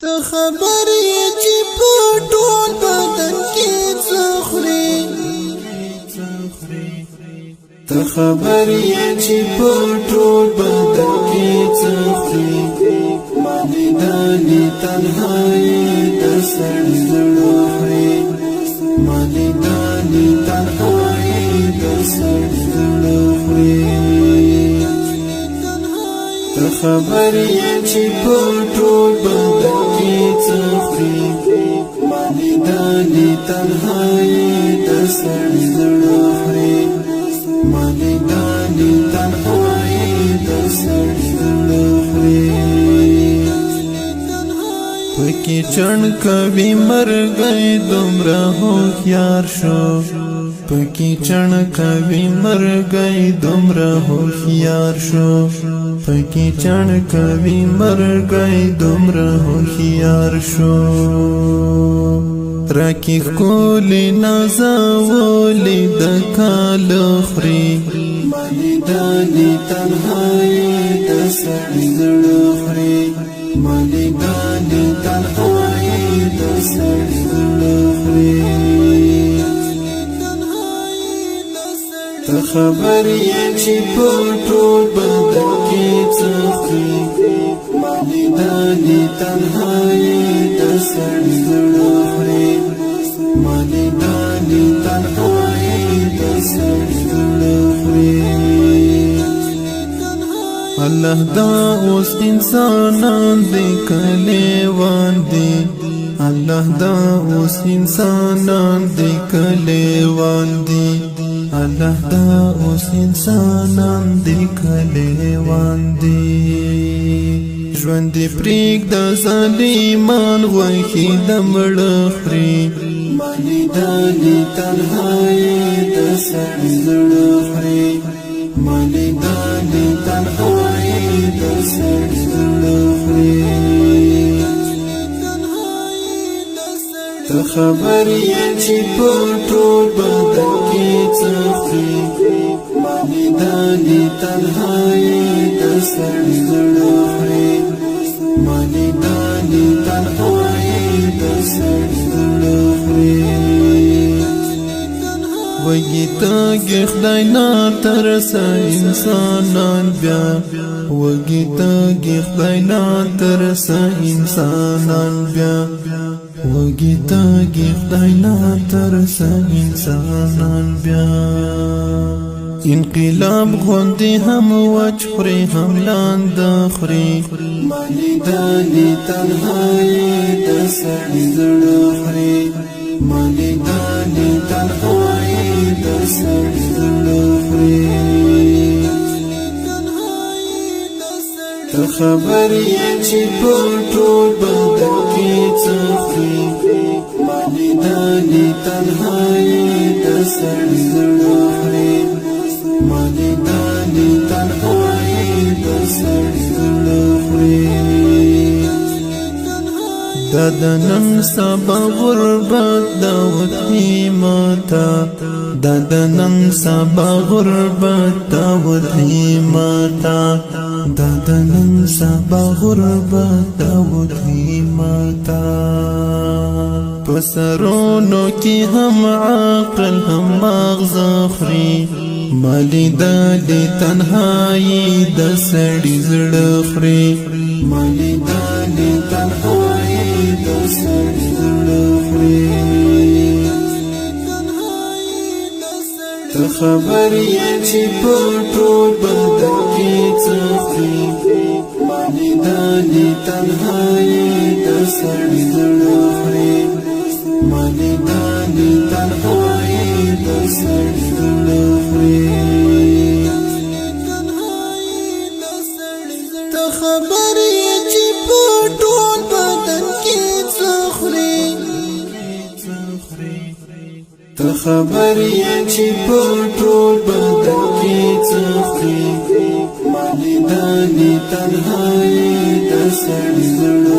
ته خبر یې چې په ټول بدن کې څه خوري ته خبر یې چې په ټول بدن کې څه خوري مالې دانې تنهایي د سړي زړه خوري مالې دانې تنهایي د سړي زړه خوري ته خبر یې چې په ټول بدن کې څه خوري مالې دانې تنهایي د سړي زړه خوري مالې دانې تنهایي د سړي زړه خوري پکې چڼ کوي مرغۍ دومره هوښیار شو پکې چڼ کوي مرغۍ دومره هوښیار شو پکې چڼ کوي مرغۍ دومره هوښیار شو راکې ښکلې نازولې د کال خوري مالې دانې تنهایي د سړي زړه خوري مالې دانې تنهایي د سړي زړه خوري ته خبر یې چې په ټول بدن کې څه خوري مالې دانې تنهایي د سړي زړه خوري مالې دانې تنهایي د سړي زړه خوري الله دا اوس انسانان دې کلیوان دي الله دا اوس انسانان دې کلیوان دي الله دا اوس انسانان دې کلیوان دي ژوند پرېږده ظالمان غوښې د مړه خوري مالې دانې تنهایي د سړي زړه خوري مالې دانې تنهایي د سړي زړه خوري ته خبر یې چې په ټول بدن کې څه خوري مالې دانې تنهایي د سړي زړه خوري مالې دانې تنهایي د سړي زړه خوري وږي تږي خدای ناترسه انسانان بیا وږي تږي خدای ناترسه انسانان بیا وږي تږي خدای ناترسه انسانان بیا انقلاب غوندې هم وچ خوري هم لاندې خوري مالې دانې تنهایي د سړي زړه خوري مالې دانې تنهایي د سړي زړه خوري ته خبر یې چې په ټول بدن کې څه خوري مالې دانې تنهایي د سړي زړه خوري مالې دانې تنهایي د سړي زړه خوري دا د نن سبا غربت دا وطني ماته دا د نن سبا غربت دا وطني ماته دا د نن سبا غربت دا وطني ماته په سرونو کې هم عقل هم مغز خوري مالې دانې تنهایي د سړي زړه خوري مالې دانې تنهایي د سړي زړه خوري ته خبر یې چې په ټول بدن کې څه خوري مالې دانې تنهایي د سړي زړه خوري مالې دانې تنهایي د سړي زړه خوري ته خبر یې چې په ټول بدن کې څه خوري ته خبر یې چې په ټول بدن کې څه خوري مالې دانې تنهایي د سړي زړه